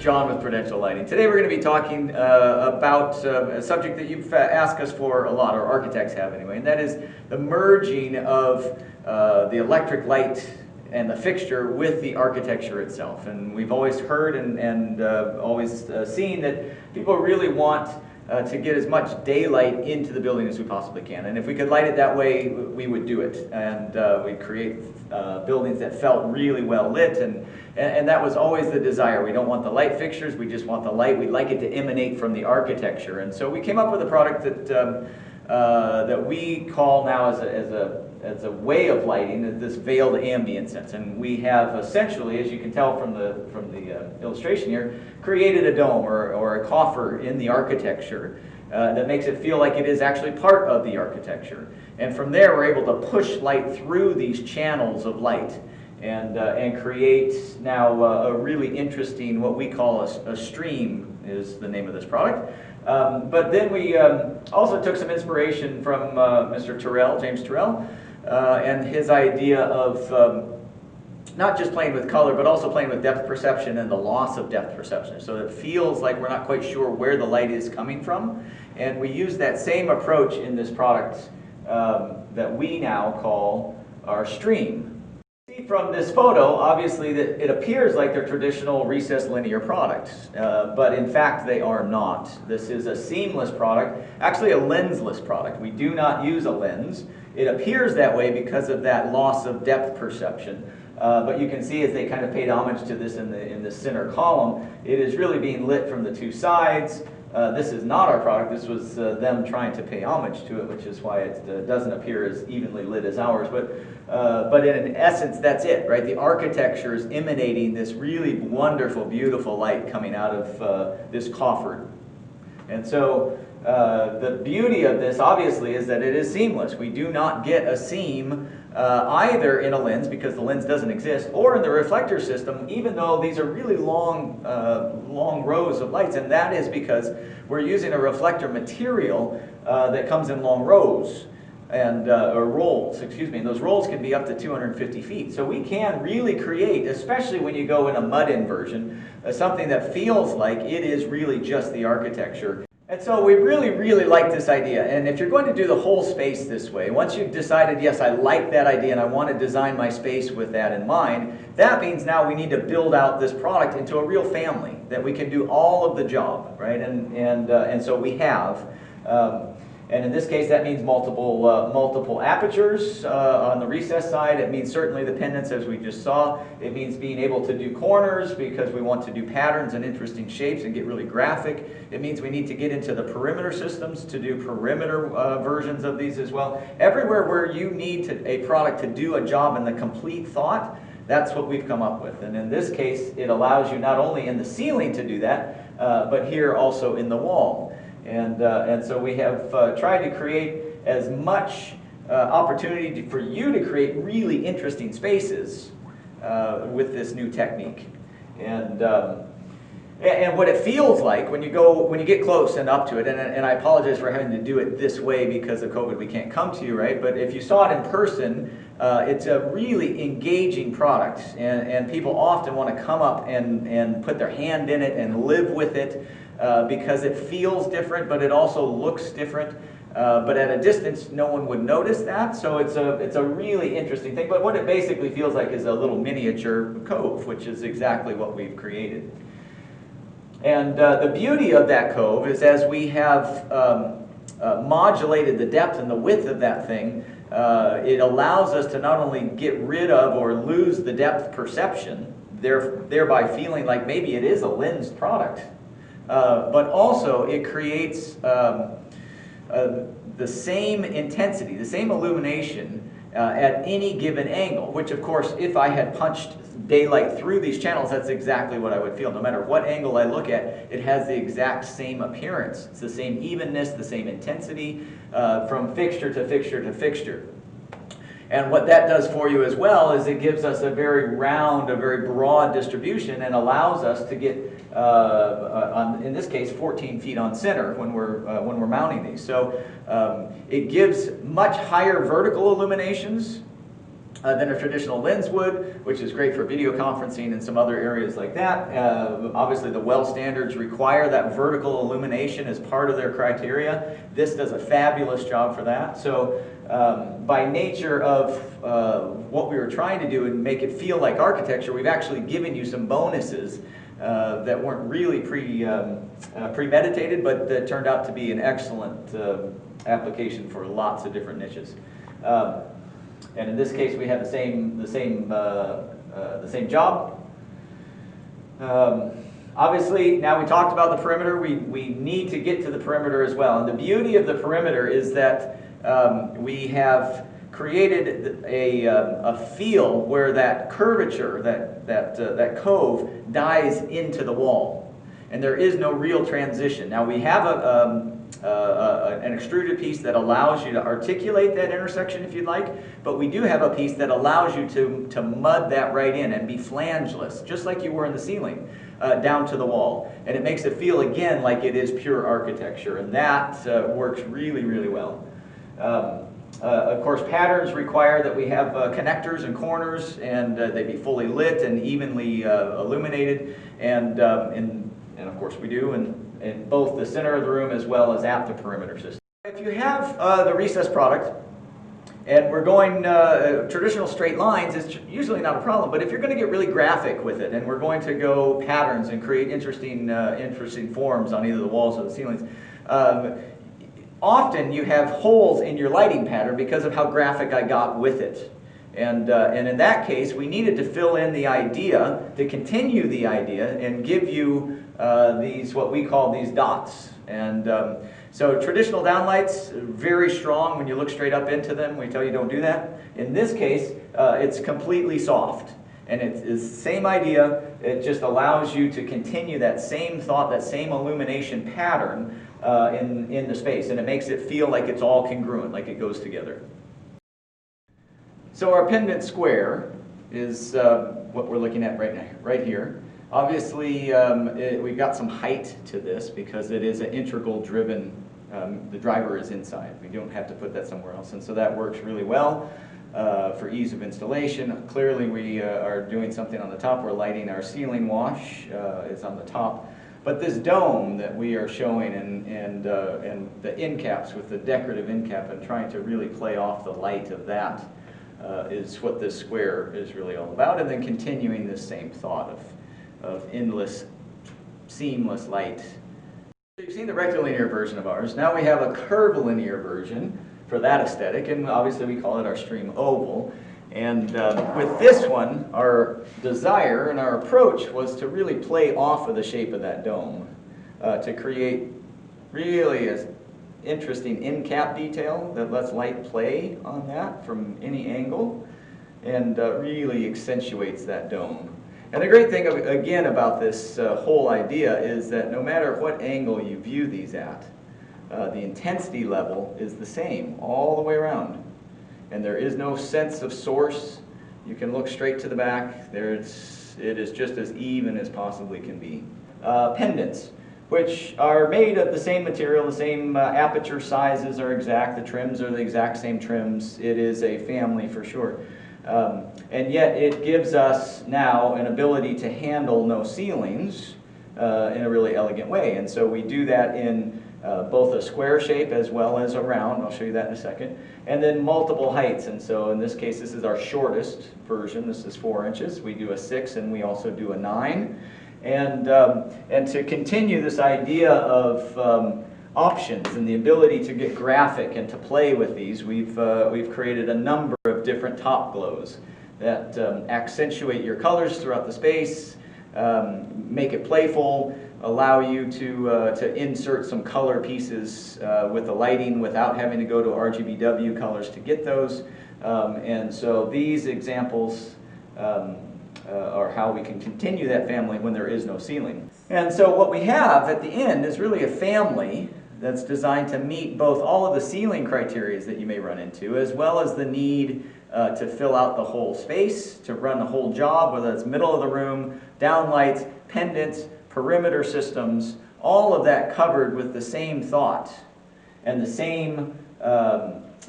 John with Prudential Lighting. Today we're going to be talking about a subject that you've asked us for a lot, or architects have anyway, and that is the merging of the electric light and the fixture with the architecture itself. And we've always heard and always seen that people really want to get as much daylight into the building as we possibly can. And if we could light it that way, we would do it. And we'd create buildings that felt really well lit, and that was always the desire. We don't want the light fixtures, we just want the light. We'd like it to emanate from the architecture. And so we came up with a product that we call now as a way of lighting, this veiled ambient sense. And we have essentially, as you can tell from the illustration here, created a dome or a coffer in the architecture that makes it feel like it is actually part of the architecture. And from there we're able to push light through these channels of light and create now a really interesting, what we call a stream is the name of this product. But then we also took some inspiration from Mr. Terrell, James Terrell, and his idea of not just playing with color, but also playing with depth perception and the loss of depth perception. So it feels like we're not quite sure where the light is coming from. And we use that same approach in this product that we now call our stream. From this photo, obviously, that it appears like they're traditional recessed linear products, but in fact they are not. This is a seamless product, actually a lensless product. We do not use a lens. It appears that way because of that loss of depth perception. But you can see as they kind of paid homage to this in the center column, it is really being lit from the two sides. This is not our product. This was them trying to pay homage to it, which is why it doesn't appear as evenly lit as ours. But in essence, that's it, right? The architecture is emanating this really wonderful, beautiful light coming out of this coffer. And so the beauty of this, obviously, is that it is seamless. We do not get a seam either in a lens, because the lens doesn't exist, or in the reflector system, even though these are really long rows of lights. And that is because we're using a reflector material that comes in long rows, and or rolls, excuse me, and those rolls can be up to 250 feet. So we can really create, especially when you go in a mud inversion, something that feels like it is really just the architecture. And so we really, really like this idea. And if you're going to do the whole space this way, once you've decided, yes, I like that idea and I want to design my space with that in mind, that means now we need to build out this product into a real family that we can do all of the job, right? And so we have. And in this case, that means multiple apertures on the recess side. It means certainly the pendants, as we just saw. It means being able to do corners because we want to do patterns and interesting shapes and get really graphic. It means we need to get into the perimeter systems to do perimeter versions of these as well. Everywhere where you need a product to do a job in the complete thought, that's what we've come up with. And in this case, it allows you not only in the ceiling to do that, but here also in the wall. And so we have tried to create as much opportunity for you to create really interesting spaces with this new technique. And what it feels like when you get close and up to it, and I apologize for having to do it this way because of COVID, we can't come to you, right? But if you saw it in person, it's a really engaging product, and people often want to come up and put their hand in it and live with it. Because it feels different, but it also looks different. But at a distance, no one would notice that. So it's a really interesting thing. But what it basically feels like is a little miniature cove, which is exactly what we've created. And the beauty of that cove is, as we have modulated the depth and the width of that thing, it allows us to not only get rid of or lose the depth perception, thereby feeling like maybe it is a lensed product. But also it creates the same intensity, the same illumination at any given angle, which of course, if I had punched daylight through these channels, that's exactly what I would feel. No matter what angle I look at, it has the exact same appearance. It's the same evenness, the same intensity from fixture to fixture to fixture. And what that does for you as well is it gives us a very round, a very broad distribution, and allows us to get, in this case, 14 feet on center when we're mounting these. So it gives much higher vertical illuminations than a traditional lens would, which is great for video conferencing and some other areas like that. Obviously the well standards require that vertical illumination as part of their criteria. This does a fabulous job for that. So by nature of what we were trying to do and make it feel like architecture, we've actually given you some bonuses that weren't really premeditated, but that turned out to be an excellent application for lots of different niches. And in this case, we have the same job. Obviously, now we talked about the perimeter. We need to get to the perimeter as well. And the beauty of the perimeter is that we have created a feel where that curvature, that cove, dies into the wall, and there is no real transition. Now we have an extruded piece that allows you to articulate that intersection if you'd like, but we do have a piece that allows you to mud that right in and be flangeless, just like you were in the ceiling, down to the wall. And it makes it feel again like it is pure architecture, and that works really, really well. Of course, patterns require that we have connectors and corners, and they be fully lit and evenly illuminated, and of course we do in both the center of the room as well as at the perimeter system. If you have the recessed product, and we're going traditional straight lines, it's usually not a problem, but if you're going to get really graphic with it, and we're going to go patterns and create interesting forms on either the walls or the ceilings, often you have holes in your lighting pattern because of how graphic I got with it. And in that case, we needed to fill in the idea, to continue the idea, and give you these, what we call these dots. And so traditional downlights, very strong when you look straight up into them. We tell you don't do that. In this case, it's completely soft. And it's the same idea. It just allows you to continue that same thought, that same illumination pattern in the space. And it makes it feel like it's all congruent, like it goes together. So our pendant square is what we're looking at right here. Obviously, we've got some height to this because it is an integral driven, the driver is inside. We don't have to put that somewhere else. And so that works really well for ease of installation. Clearly, we are doing something on the top. We're lighting our ceiling wash is on the top. But this dome that we are showing and the end caps with the decorative end cap and trying to really play off the light of that is what this square is really all about. And then continuing this same thought of endless, seamless light. So you've seen the rectilinear version of ours. Now we have a curvilinear version for that aesthetic, and obviously we call it our Stream Oval. And with this one, our desire and our approach was to really play off of the shape of that dome, to create really an interesting end cap detail that lets light play on that from any angle, and really accentuates that dome. And the great thing, again, about this whole idea is that no matter what angle you view these at, the intensity level is the same all the way around. And there is no sense of source. You can look straight to the back. It is just as even as possibly can be. Pendants, which are made of the same material, the same aperture sizes are exact, the trims are the exact same trims. It is a family for sure. And yet it gives us now an ability to handle no ceilings in a really elegant way. And so we do that in both a square shape as well as a round. I'll show you that in a second. And then multiple heights. And so in this case, this is our shortest version. This is 4 inches. We do a 6 and we also do a 9. And to continue this idea of options and the ability to get graphic and to play with these, we've created a number of different top glows that accentuate your colors throughout the space, make it playful, allow you to insert some color pieces with the lighting without having to go to RGBW colors to get those. And so these examples are how we can continue that family when there is no ceiling. And so what we have at the end is really a family that's designed to meet both all of the ceiling criteria that you may run into, as well as the need to fill out the whole space, to run the whole job, whether it's middle of the room, downlights, pendants, perimeter systems, all of that covered with the same thought and the same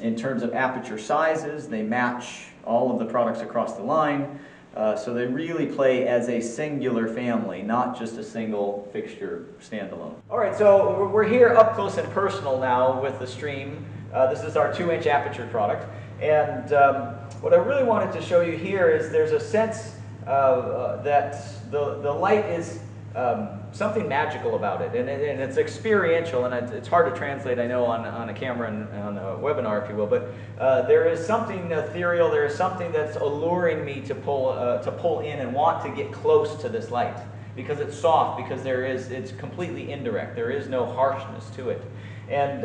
in terms of aperture sizes. They match all of the products across the line. So they really play as a singular family, not just a single fixture standalone. All right, so we're here up close and personal now with the Stream. This is our 2-inch aperture product. And what I really wanted to show you here is there's a sense that the light is something magical about it, and it's experiential, and it's hard to translate, I know, on a camera and on a webinar, if you will, but there is something ethereal, there is something that's alluring me to pull in and want to get close to this light, because it's soft, because it's completely indirect, there is no harshness to it. And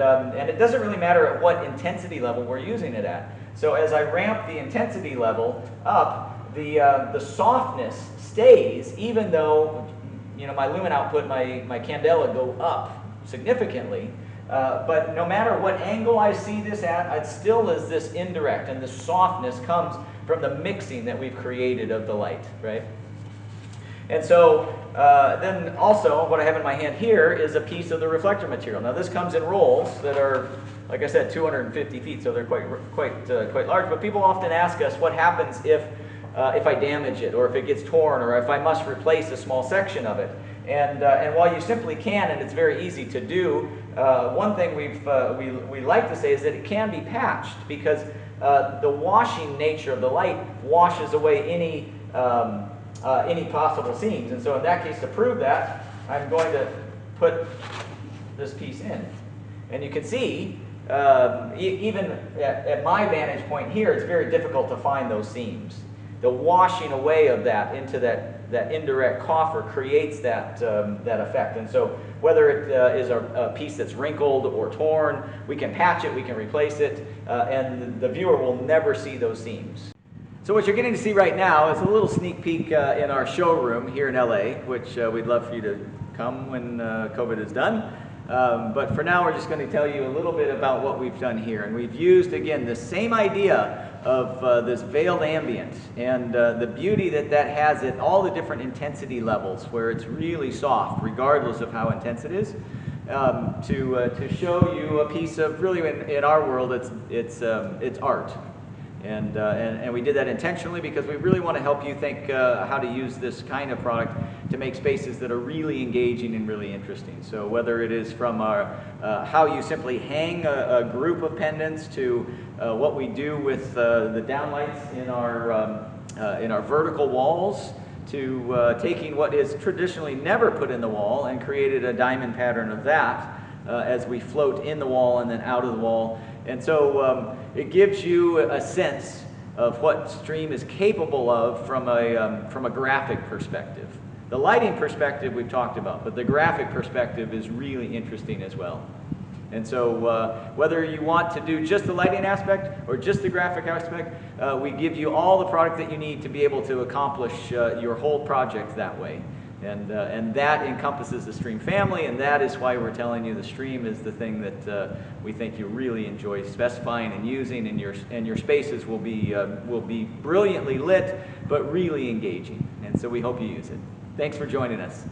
it doesn't really matter at what intensity level we're using it at. So as I ramp the intensity level up, the softness stays, even though my lumen output, my candela go up significantly. But no matter what angle I see this at, it still is this indirect, and the softness comes from the mixing that we've created of the light, right? And so then also what I have in my hand here is a piece of the reflector material. Now this comes in rolls that are, like I said, 250 feet, so they're quite large. But people often ask us what happens if I damage it, or if it gets torn, or if I must replace a small section of it. And while you simply can, and it's very easy to do, one thing we like to say is that it can be patched, because the washing nature of the light washes away any possible seams. And so in that case, to prove that, I'm going to put this piece in. And you can see, even at my vantage point here, it's very difficult to find those seams. The washing away of that into that indirect coffer creates that effect. And so whether it is a piece that's wrinkled or torn, we can patch it, we can replace it, and the viewer will never see those seams. So what you're getting to see right now is a little sneak peek in our showroom here in LA, which we'd love for you to come when COVID is done. But for now, we're just going to tell you a little bit about what we've done here. And we've used, again, the same idea of this veiled ambient, and the beauty that has at all the different intensity levels, where it's really soft, regardless of how intense it is, to show you a piece of, really, in our world, it's art. And we did that intentionally because we really want to help you think how to use this kind of product to make spaces that are really engaging and really interesting. So whether it is from how you simply hang a group of pendants, to what we do with the downlights in our vertical walls, to taking what is traditionally never put in the wall and created a diamond pattern of that as we float in the wall and then out of the wall. And so it gives you a sense of what Stream is capable of from a graphic perspective. The lighting perspective we've talked about, but the graphic perspective is really interesting as well. And so whether you want to do just the lighting aspect or just the graphic aspect, we give you all the product that you need to be able to accomplish your whole project that way. And that encompasses the Stream family, and that is why we're telling you the Stream is the thing that we think you really enjoy specifying and using, and your spaces will be brilliantly lit, but really engaging. And so we hope you use it. Thanks for joining us.